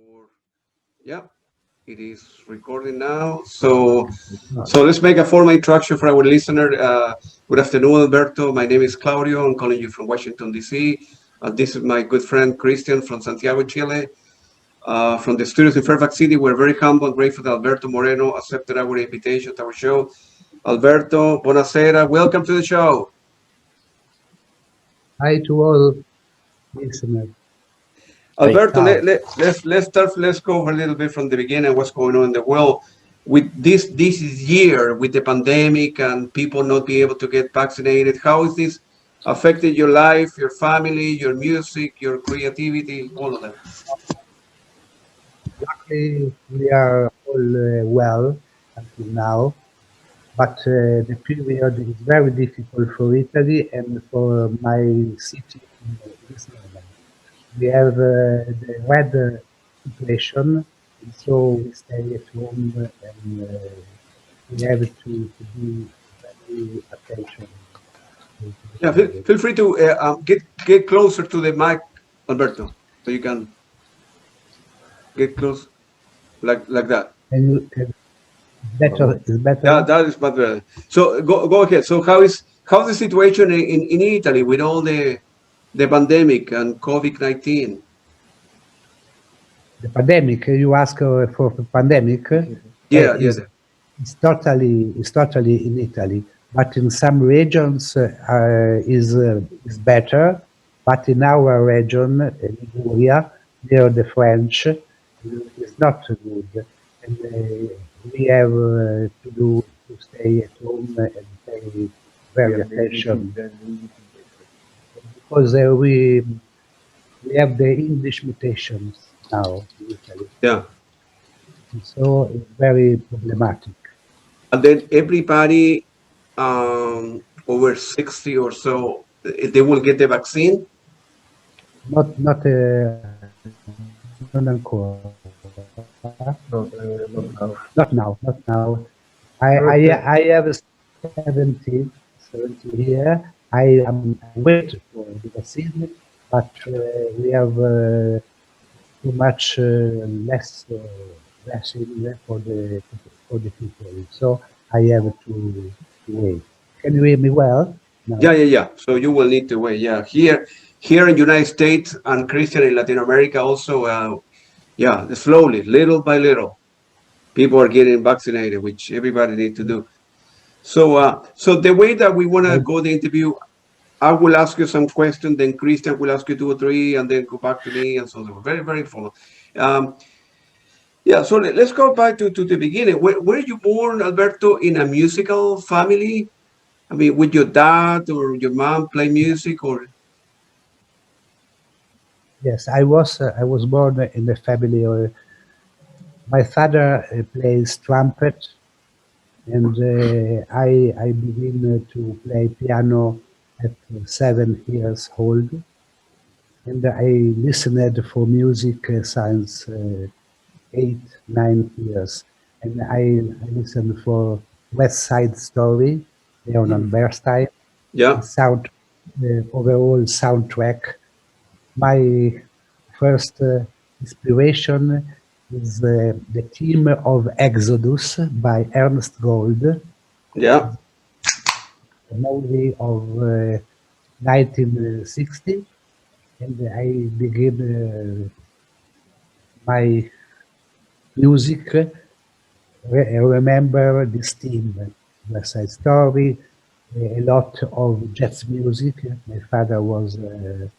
Or yeah, it is recording now. So let's make a formal introduction for our listener. Good afternoon, Alberto. My name is Claudio. I'm calling you from Washington D.C. This is my good friend Christian from Santiago, Chile. From the studios in Fairfax City, we're very humble and grateful that Alberto Moreno accepted our invitation to our show. Alberto, buonasera. Welcome to the show. Hi to all listeners. Alberto, let's start. Let's go over a little bit from the beginning. What's going on in the world with this year with the pandemic and people not being able to get vaccinated? How is this affected your life, your family, your music, your creativity, all of that? Luckily, we are all well until now, but the period is very difficult for Italy and for my city in this moment. We have the weather situation, and so we stay at home and we have to be very attention. Yeah, feel free to get closer to the mic, Alberto, so you can get close like that. And better is better. Yeah, that is much better. So go ahead. So how's the situation in Italy with all the pandemic and COVID-19? The pandemic, you ask for pandemic, Yeah, yeah. it's totally in Italy, but in some regions is better, but in our region, Liguria, near the French, is not good, and we have to stay at home and pay very attention because we have the English mutations now in Italy. Yeah. So it's very problematic. And then everybody over 60 or so, they will get the vaccine? Not ancora. Not now. I have 70 here. I am waiting for the vaccine, but we have too much less vaccine for the people. So I have to wait. Can you hear me well? No. Yeah. So you will need to wait. Yeah, here in United States and Christian in Latin America also. Slowly, little by little, people are getting vaccinated, which everybody needs to do. So the way that we want to go the interview, I will ask you some questions, then Christian will ask you two or three, and then go back to me, and so on. Very, very full. So let's go back to the beginning. Were you born, Alberto, in a musical family? I mean, with your dad or your mom play music, or? Yes, I was born in a family. My father plays trumpet, and I began to play piano at 7 years old, and I listened for music since 8, 9 years, and I listened for West Side Story, Leonard Bernstein, Yeah. Overall soundtrack. My first inspiration is the theme of Exodus by Ernest Gold, Yeah. a movie of 1960, and I begin my music. I remember this theme, West Side Story, a lot of jazz music. My father was a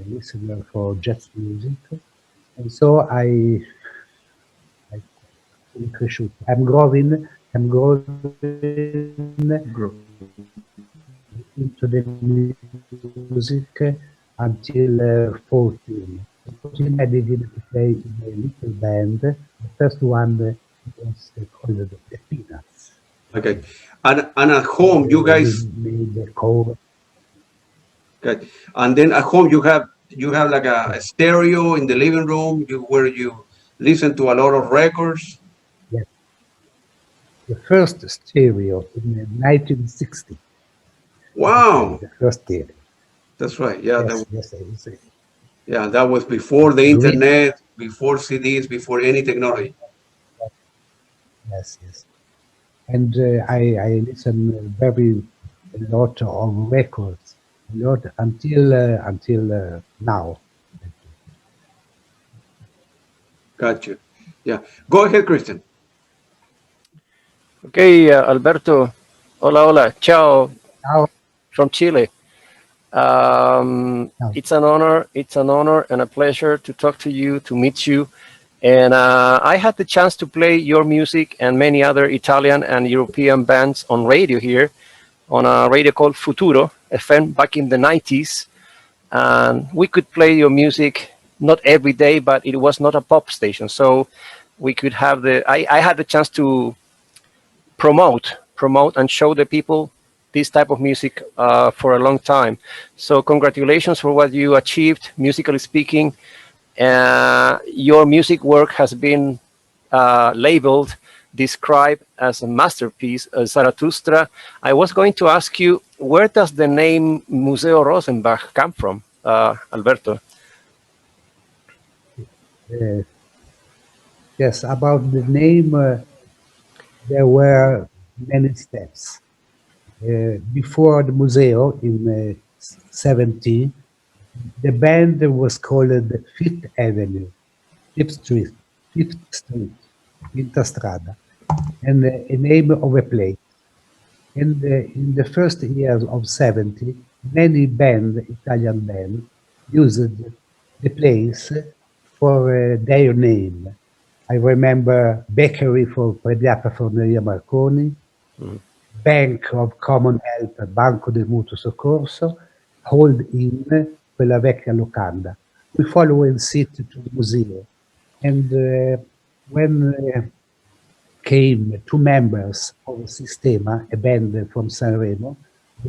listener for jazz music, and so I think I should. I'm growing into the music until 14. At 14, I began to play in a little band. The first one was called the Peanuts. Okay. And at home, you guys made the cover. Okay. And then at home, you have like a stereo in the living room where you listen to a lot of records. Yes. The first stereo in 1960. Wow. The first stereo. That's right. Yeah. Yes. Yeah, that was before the Great. internet, before CDs, before any technology. Yes, yes. And I listen very a lot of records, a lot until now. Gotcha. Yeah. Go ahead, Christian. Okay, Alberto. Hola, hola. Ciao Now, from Chile. now, It's an honor. It's an honor and a pleasure to talk to you, to meet you. And I had the chance to play your music and many other Italian and European bands on radio here, on a radio called Futuro FM back in the 90s. And we could play your music not every day, but it was not a pop station. So we could have I had the chance to promote and show the people this type of music for a long time. So congratulations for what you achieved, musically speaking. Your music work has been labeled, described as a masterpiece, Zarathustra. I was going to ask you, where does the name Museo Rosenbach come from, Alberto? uh, yes, about the name, there were many steps. Before the museo in 70, the band was called Fifth Avenue, Fifth Street, Fifth Street, Quinta Strada, and a name of a place. And in the first years of 70, many Italian bands, used the place for their name. I remember Bakery for Prediata Forneria Marconi, Bank of Common Help, Banco del Mutuo Soccorso, Hold In, quella vecchia locanda. We follow and sit to the museum. And when came two members of Il Sistema, a band from Sanremo,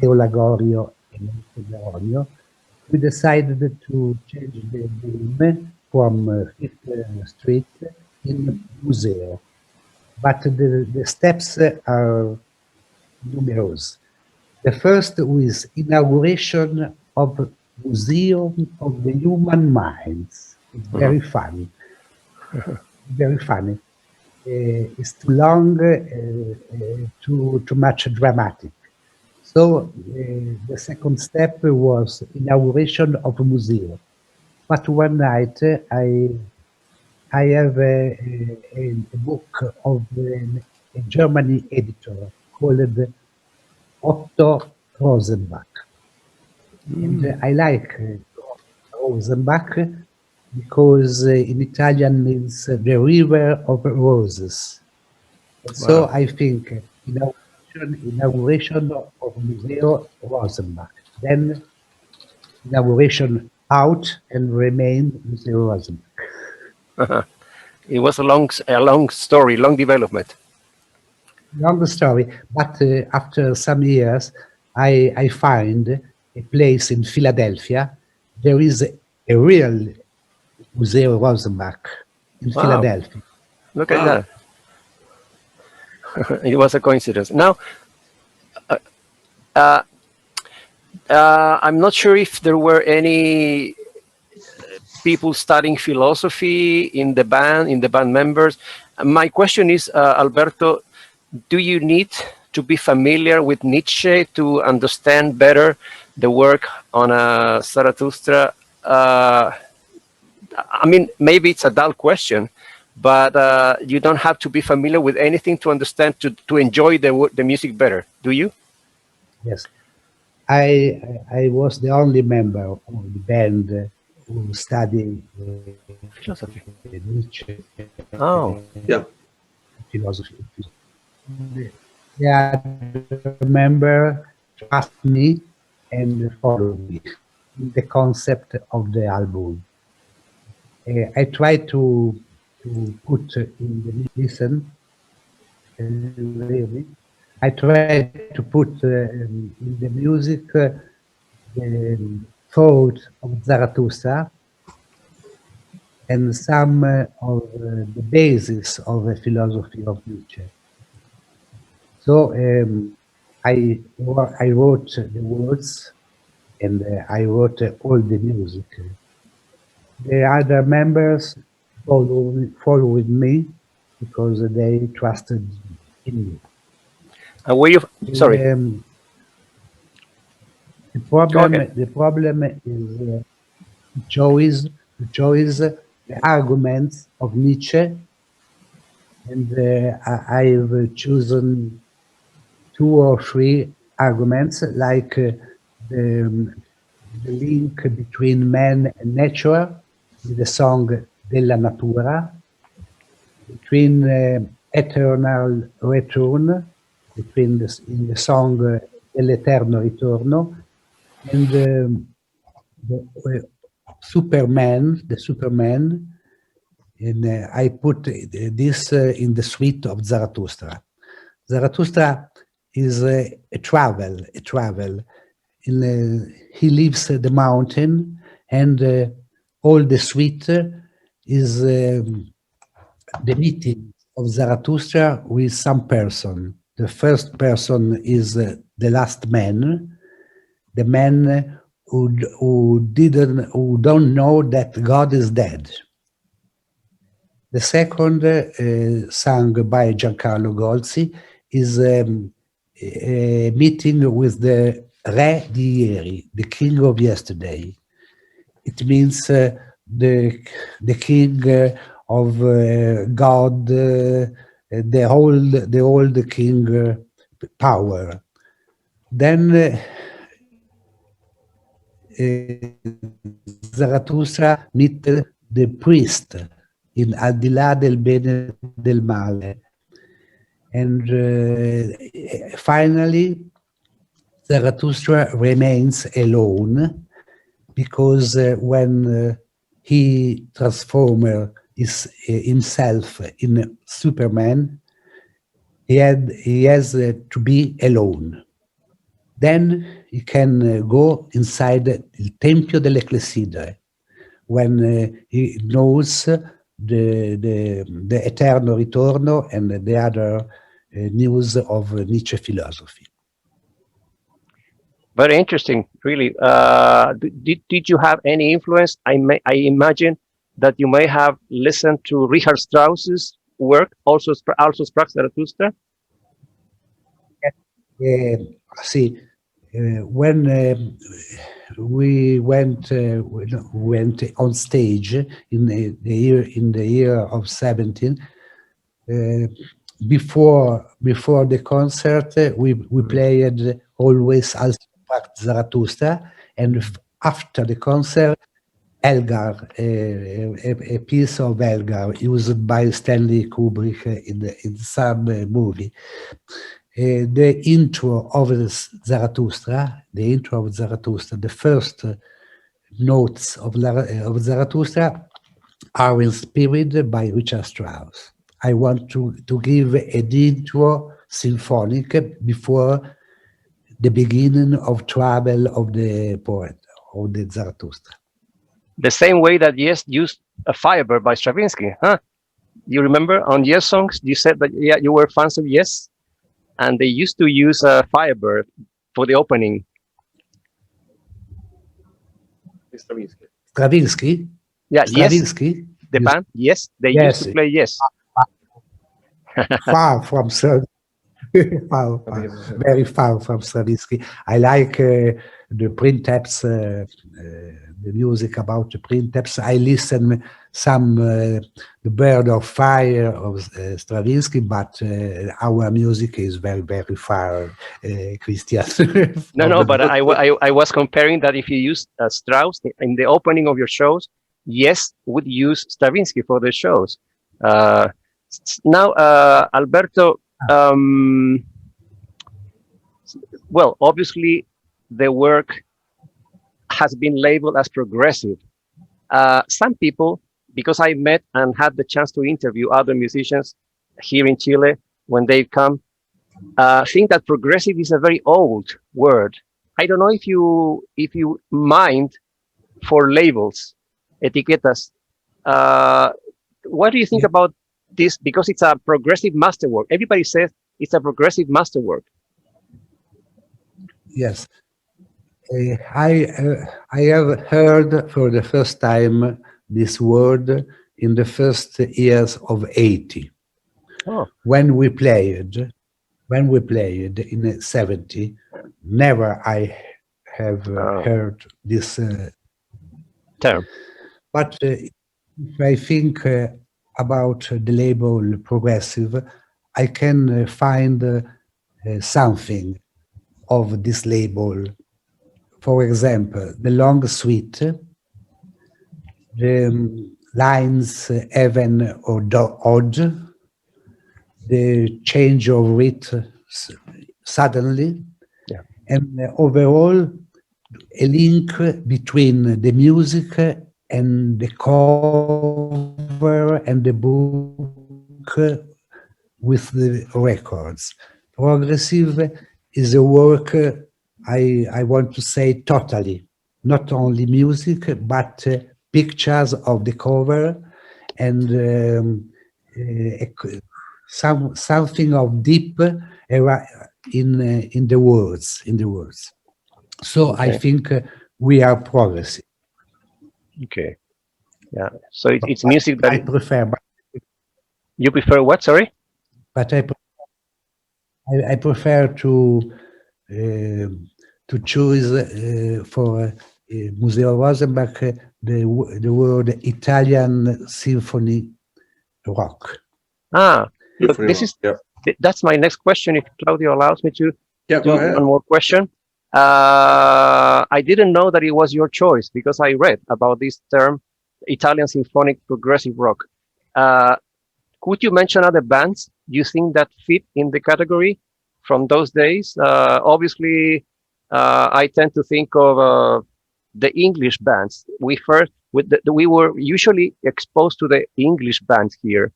Leonardo Lagorio and Walter, we decided to change the name from Fifth Street in Museo. But the steps are numerous. The first is inauguration of Museum of the Human Minds. It's very funny, very funny. It's too long, too much dramatic. So the second step was inauguration of a museum. But one night I have a book of a German editor called Otto Rosenbach. And I like Rosenbach because in Italian means the river of roses. And so Wow. I think inauguration of Museo Rosenbach, then inauguration out and remain Museo Rosenbach. It was a long story, long development. Long story, but after some years, I find a place in Philadelphia. There is a real Museo Rosenbach in Wow, Philadelphia. look at Wow. that. It was a coincidence. Now, I'm not sure if there were any people studying philosophy in the band members. My question is, Alberto, do you need to be familiar with Nietzsche to understand better the work on Zarathustra? I mean, maybe it's a dull question, but you don't have to be familiar with anything to understand to enjoy the music better, do you? Yes, I was the only member of the band who studied Philosophy. Nietzsche Oh, Yeah. philosophy. The other member trust me and follow me in the concept of the album. I try to put in the listen, really. I try to put in the music the thought of Zarathustra and some of the basis of the philosophy of Nietzsche. So I wrote the words and I wrote all the music. The other members followed me because they trusted in me. And were you, sorry, Um, go ahead. the problem is to choose the arguments of Nietzsche, and I've chosen two or three arguments, like the link between man and nature with the song Della Natura, between eternal return, in the song Dell'Eterno Ritorno, and the Superman, and I put this in the suite of Zarathustra. Zarathustra is a travel. He leaves the mountain, and all the suite is the meeting of Zarathustra with some person. The first person is the last man, the man who don't know that God is dead. The second, sung by Giancarlo Golzi, is a meeting with the Re di ieri, the king of yesterday. It means the king of God, the old king power. Then Zarathustra meet the priest in Al di là del bene e del male. And finally, Zarathustra remains alone because when he transforms himself in Superman, he has to be alone. Then he can go inside il Tempio delle Clessidre when he knows the Eterno Ritorno and the other news of Nietzsche philosophy. Very interesting, really. Did you have any influence? I imagine that you may have listened to Richard Strauss's work, also Sprach Zarathustra. See, when we went on stage in the year of 17, before the concert, we played always Also Sprach Zarathustra, and after the concert, Elgar, a piece of Elgar used by Stanley Kubrick in some movie. The intro of Zarathustra, the first notes of Zarathustra are inspired by Richard Strauss. I want to give an intro symphonic before the beginning of travel of the poet, of the Zarathustra. The same way that Yes used a Firebird by Stravinsky, huh? You remember on Yes songs, you said that you were fans of Yes, and they used to use a Firebird for the opening. Stravinsky? Yeah, Stravinsky? Yes, the band, Yes, they used to play Yes. Far from Stravinsky. Very far from Stravinsky. I like the printemps, the music about the printemps. I listen some the Bird of Fire of Stravinsky, but our music is very, very far, Christian. No, but I was comparing that if you use Strauss in the opening of your shows, Yes would use Stravinsky for the shows. Now, Alberto, well, obviously the work has been labeled as progressive. Some people, because I met and had the chance to interview other musicians here in Chile when they come, think that progressive is a very old word. I don't know if you mind for labels, etiquetas. What do you think about this? Because it's a progressive masterwork. Everybody says it's a progressive masterwork. Yes. I have heard for the first time this word in the first years of 80. Oh. When we played in 70, never I have heard this term. But if I think about the label progressive, I can find something of this label. For example, the long suite, the lines even or odd, the change of rhythm suddenly, Yeah. and overall a link between the music and the cover and the book with the records. Progressive is a work, I want to say totally, not only music, but pictures of the cover and something of deep in the words. So Okay. I think we are progressive. Okay. Yeah. So it's music that I prefer. You prefer what? Sorry. But I prefer to choose for Museo Rosenbach the word Italian symphony rock. Look, that's my next question. If Claudio allows me to do one more question. I didn't know that it was your choice because I read about this term, Italian symphonic progressive rock. Could you mention other bands you think that fit in the category from those days? Obviously, I tend to think of the English bands. We were usually exposed to the English bands here.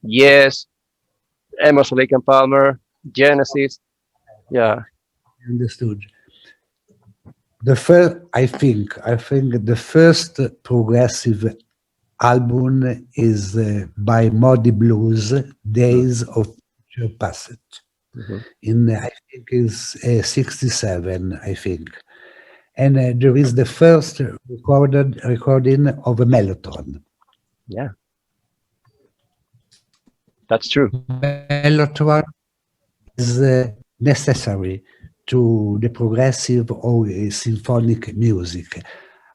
Yes, Emerson, Lake and Palmer, Genesis. Yeah. Understood. The first, I think the first progressive album is by Moody Blues, Days of Future Past. In I think is 67, I think, and there is the first recording of a mellotron. Yeah, that's true. Mellotron is necessary to the progressive or symphonic music.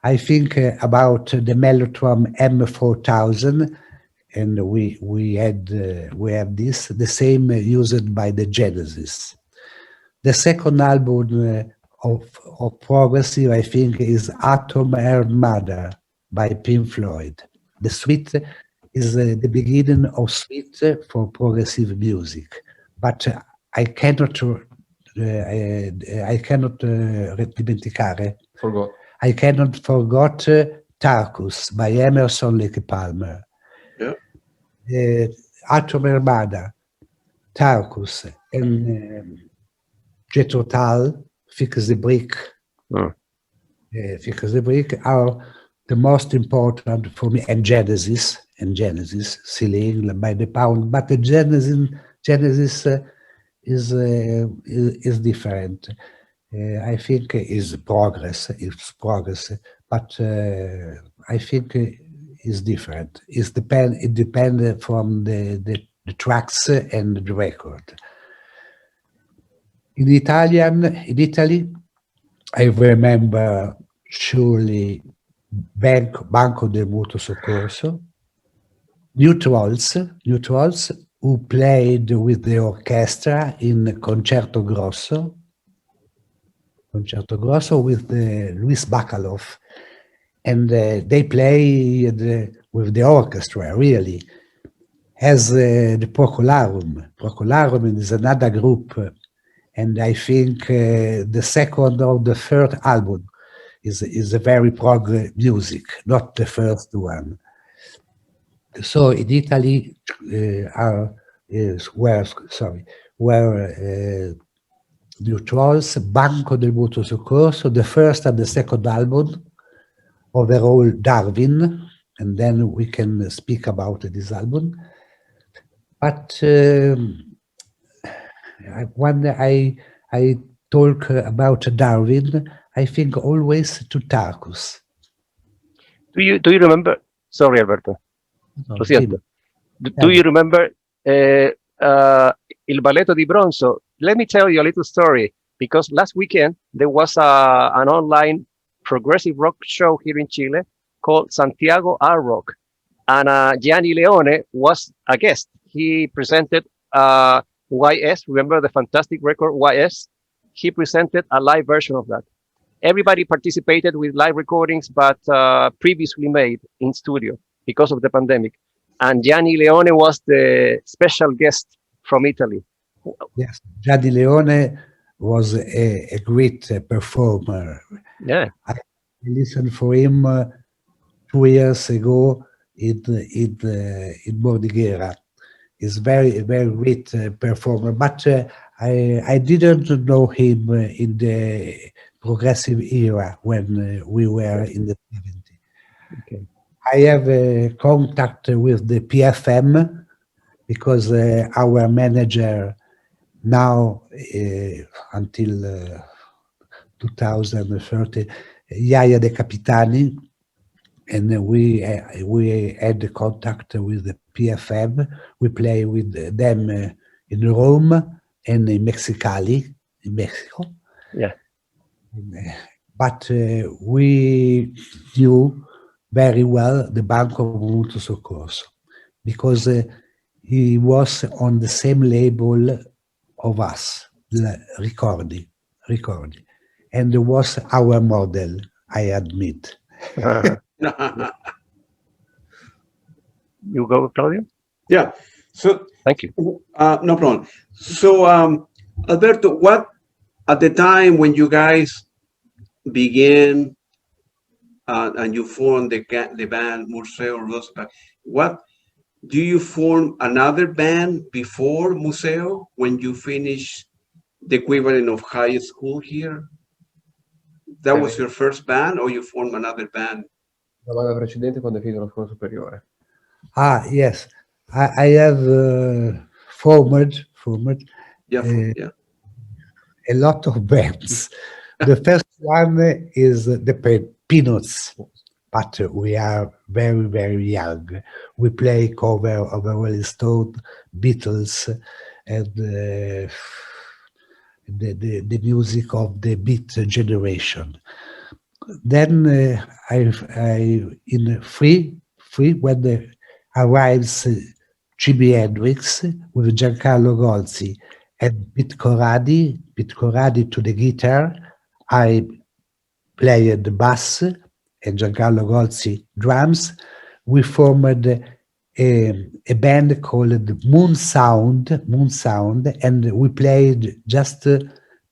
I think about the Mellotron M4000, and we have this, the same used by the Genesis. The second album of progressive, I think, is Atom Earth Mother by Pink Floyd. The suite is the beginning of suite for progressive music, but I cannot dimenticare. Forgot. I cannot forget Tarkus by Emerson, Lake Palmer. Yeah. Atom Armada, Tarkus, and Jethro Tull, Fix the Brick. Fix the Brick are the most important for me, and Genesis, Silly England by the Pound. But the Genesis is different. I think it's progress, but I think it's different. It depends from the tracks and the record. In Italy, I remember surely Banco del Mutuo Soccorso, Neutrals, who played with the orchestra in Concerto Grosso with Luis Bacalov, and they played with the orchestra, really, as the Procolarum. Procolarum is another group, and I think the second or the third album is a very prog music, not the first one. So in Italy were Neutrals, Banco del Mutuo Soccorso, the first and the second album, overall Darwin, and then we can speak about this album. But when I talk about Darwin, I think always to Tarkus. Do you remember? Sorry, Alberto. No, Lo siento. Do Tell you remember Il Balletto di Bronzo? Let me tell you a little story, because last weekend there was an online progressive rock show here in Chile called Santiago Art Rock, and Gianni Leone was a guest. He presented YS, remember the fantastic record YS? He presented a live version of that. Everybody participated with live recordings, but previously made in studio because of the pandemic. And Gianni Leone was the special guest from Italy. Yes, Gianni Leone was a great performer. Yeah. I listened for him 2 years ago in Bordighera. He's very great performer, but I didn't know him in the progressive era when we were in the 70s. Okay. I have contact with the PFM because our manager now until 2030, Yaya De Capitani, and we had contact with the PFM. We play with them in Rome and in Mexicali, in Mexico. Yeah. But we knew very well the Banco Mutuo Soccorso because he was on the same label of us, recording, and it was our model, I admit. You go, Claudio? Yeah. So Thank you. no problem. So Alberto, what at the time when you guys began and you formed the band Museo Rosenbach, what do you form another band before Museo when you finish the equivalent of high school here? That was your first band, or you formed another band? La banda precedente quando hai finito la scuola superiore. Ah, yes. I have formed Yeah, a lot of bands. The first one is the Peanuts, but we are very young. We play cover of Rolling Stone, Beatles, and the music of the Beat generation. Then I in free when arrives Jimi Hendrix with Giancarlo Golzi and Pete Corradi to the guitar. I played the bass and Giancarlo Golzi drums. We formed a band called Moon Sound, and we played just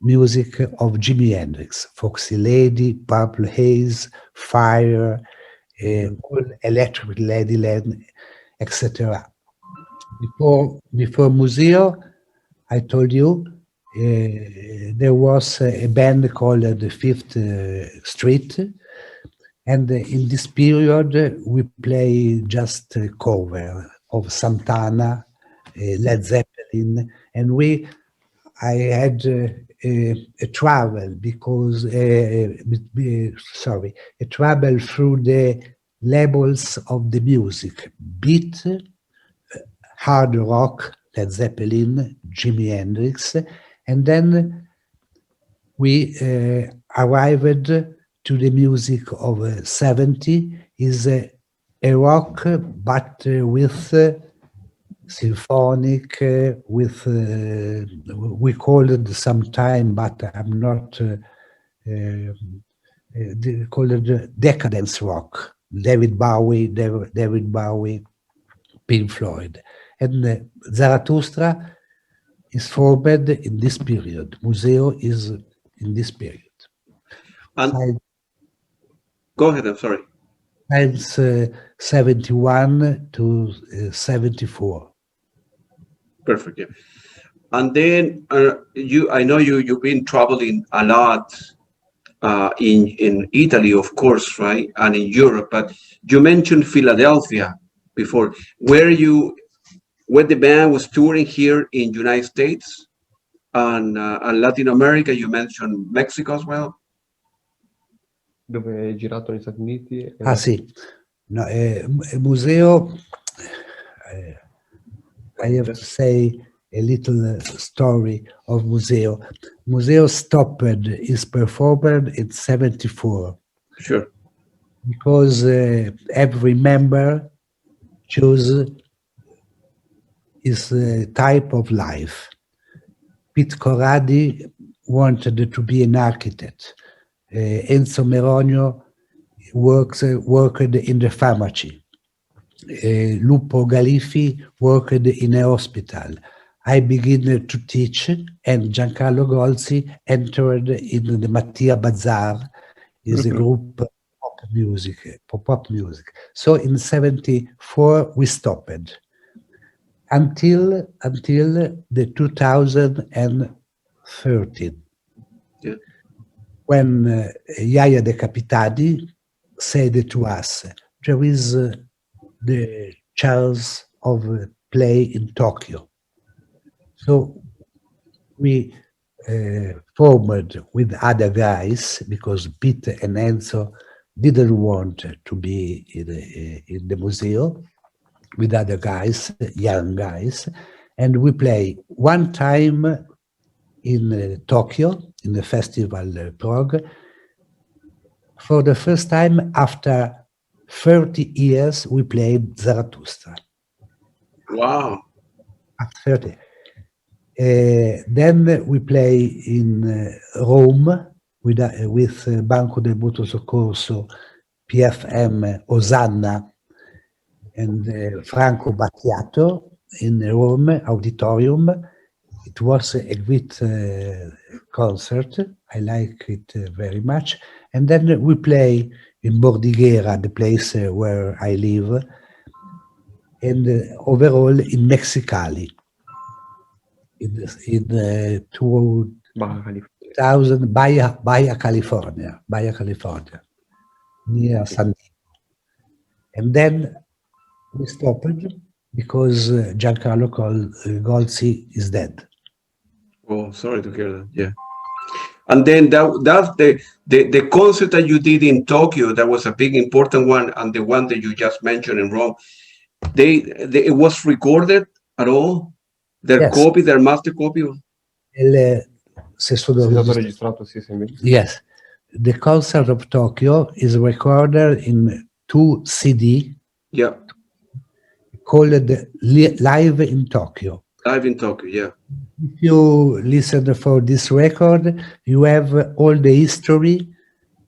music of Jimi Hendrix, Foxy Lady, Purple Haze, Fire, all Electric Ladyland, etc. Before Museo, I told you there was a band called the Fifth Street, and in this period we play just a cover of Santana, Led Zeppelin, and I had a travel because a travel through the labels of the music: beat, hard rock, Led Zeppelin, Jimi Hendrix, and then we arrived to the music of 70 is a rock, but with symphonic, with we call it sometime, but I'm not call it decadence rock. David Bowie, Pink Floyd, and Zarathustra is formed in this period. Museo is in this period. And go ahead. I'm sorry. Times 71 to 74. Perfect. Yeah. And then I know you've been traveling a lot in Italy, of course, right, and in Europe. But you mentioned Philadelphia before. Where the band was touring here in United States and Latin America. You mentioned Mexico as well. dove hai girato negli Stati Uniti. Ah sì, no, museo, I have to say a little story of museo. Museo stopped its performance in 74 Sure. because every member chose his type of life. Pete Corradi wanted to be an architect. Enzo Meronio worked in the pharmacy. Lupo Galiffi worked in a hospital. I began to teach, and Giancarlo Golzi entered in the Mattia Bazaar, is a group of pop music. So in 74 we stopped until the 2013. Yeah. When Yaya De Capitani said to us, there is the chance of play in Tokyo. So we formed with other guys, because Pete and Enzo didn't want to be in the museum, with other guys, young guys, and we play one time in Tokyo, in the festival prog, for the first time after 30 years we played Zarathustra. Wow. After 30. Then we play in Rome with Banco del Mutuo Soccorso, PFM, Osanna, and Franco Battiato in Rome Auditorium. It was a great concert. I like it very much. And then we play in Bordighera, the place where I live, and overall in Mexicali, in 2000, Baja California, near San Diego. And then we stopped because Giancarlo Golzi is dead. Oh, sorry to hear that. Yeah. And then that's the concert that you did in Tokyo. That was a big important one, and the one that you just mentioned in Rome. It was recorded at all. Their Yes. copy, their master copy. Se sono È stato registrato, sì, Yes, the concert of Tokyo is recorded in 2 CD. Yeah. Called Live in Tokyo. Live in Tokyo, yeah. If you listen for this record, you have all the history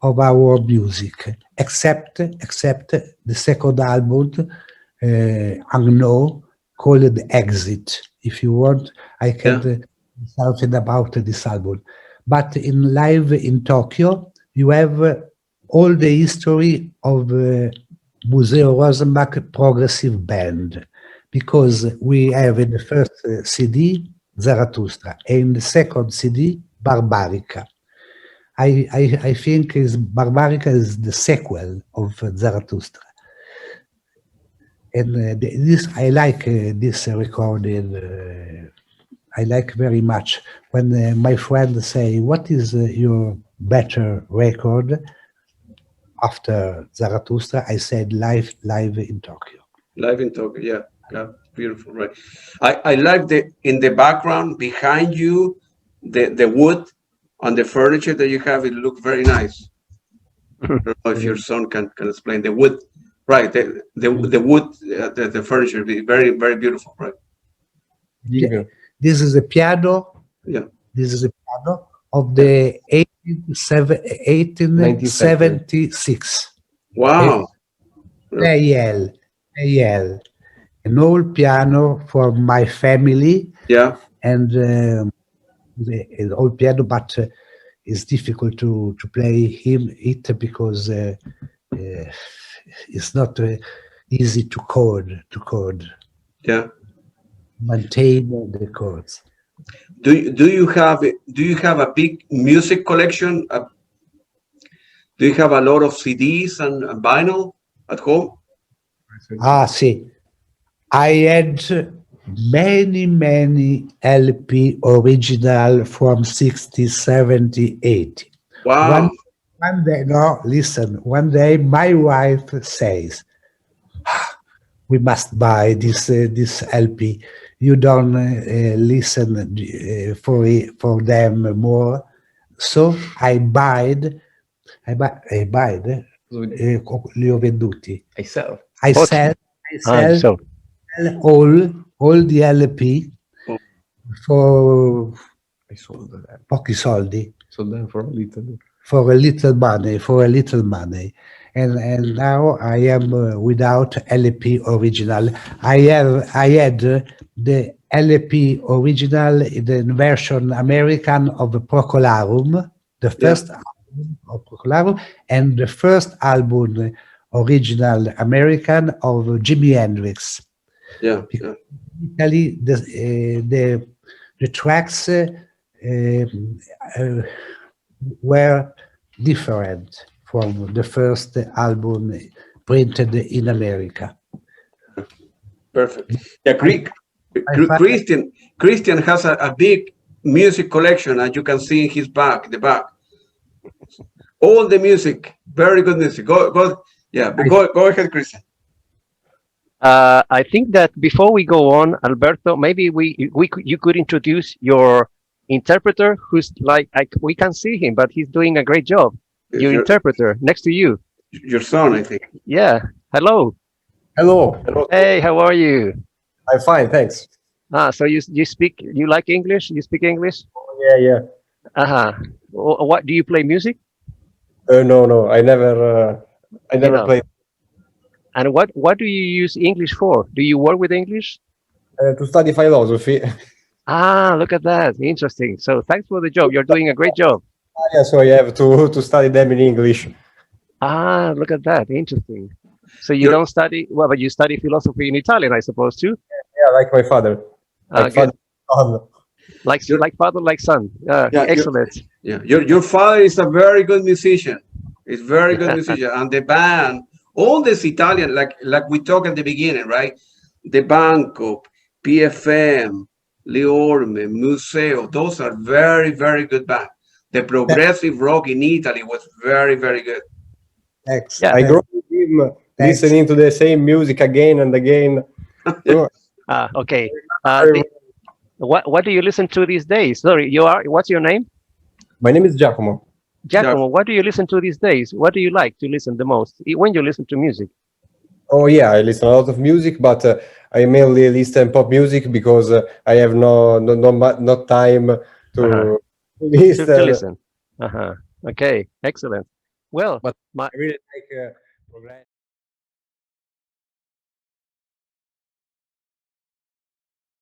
of our music, except the second album, Unknown, called Exit. If you want, I can say something about this album. But in Live in Tokyo, you have all the history of Museo Rosenbach Progressive Band, because we have in the first CD Zarathustra, and in the second CD Barbarica. I think Barbarica is the sequel of Zarathustra. And I like this recording. I like very much when my friend say, "What is your better record?" After Zarathustra, I said live in Tokyo. Live in Tokyo, yeah, beautiful, right? I like in the background behind you, the wood and the furniture that you have. It looks very nice. I don't know if your son can explain the wood, right? The wood, the furniture, very very beautiful, right? Yeah. This is a piano. Yeah. This is a piano of the 1876. Wow. AL, an old piano for my family. Yeah. And the old piano, but it's difficult to play it because it's not easy to chord. Yeah. Maintain the chords. Do you have a big music collection? Do you have a lot of CDs and vinyl at home? Ah, see, I had many LP original from 60, 70, 80. Wow. One day, no, listen. One day, my wife says, "We must buy this LP. You don't listen for them more." So I buyed. Li ho venduti. I sell. I What? sell. So All the LP Oh. for I sold them. pochi soldi. Sold them for a little. For a little money, and now I am without LP original. I had the LP original, the version American of Procolarum, the first album of Procolarum, and the first album original American of Jimi Hendrix. Yeah. In Italy, the tracks were different from the first album printed in America. Perfect. Yeah, father- Christian has a big music collection, and you can see in his back, the back. All the music, very good music. Go ahead, Christian. I think that before we go on, Alberto, maybe you could introduce your interpreter, who's we can see him, but he's doing a great job. Your interpreter next to you. Your son, I think. Yeah. Hello. Hello. Hey, how are you? I'm fine, thanks. So you like English? You speak English? Yeah. Uh-huh. What do you play music? No. I never know. played. And what do you use English for? Do you work with English? To study philosophy. Look at that. Interesting. So thanks for the job. You're doing a great job. Yeah, so I have to study them in English. Look at that. Interesting. So you don't study, well, but you study philosophy in Italian, I suppose, too? Yeah, like my father. Like Good. father, son. Like father, like son. Excellent. Your father is a very good musician. He's very good musician, and the band, all this Italian, like we talked at the beginning, right? The Banco, PFM, Leorme, Museo, those are very, very good bands. The progressive rock in Italy was very, very good. Thanks. Yeah. I grew up with him listening to the same music again and again. Okay. What do you listen to these days? Sorry, what's your name? My name is Giacomo. Giacomo, what do you listen to these days? What do you like to listen the most when you listen to music? Oh yeah, I listen a lot of music, but I mainly listen pop music because I have no time to listen. To listen. Okay, excellent. Well, But I really like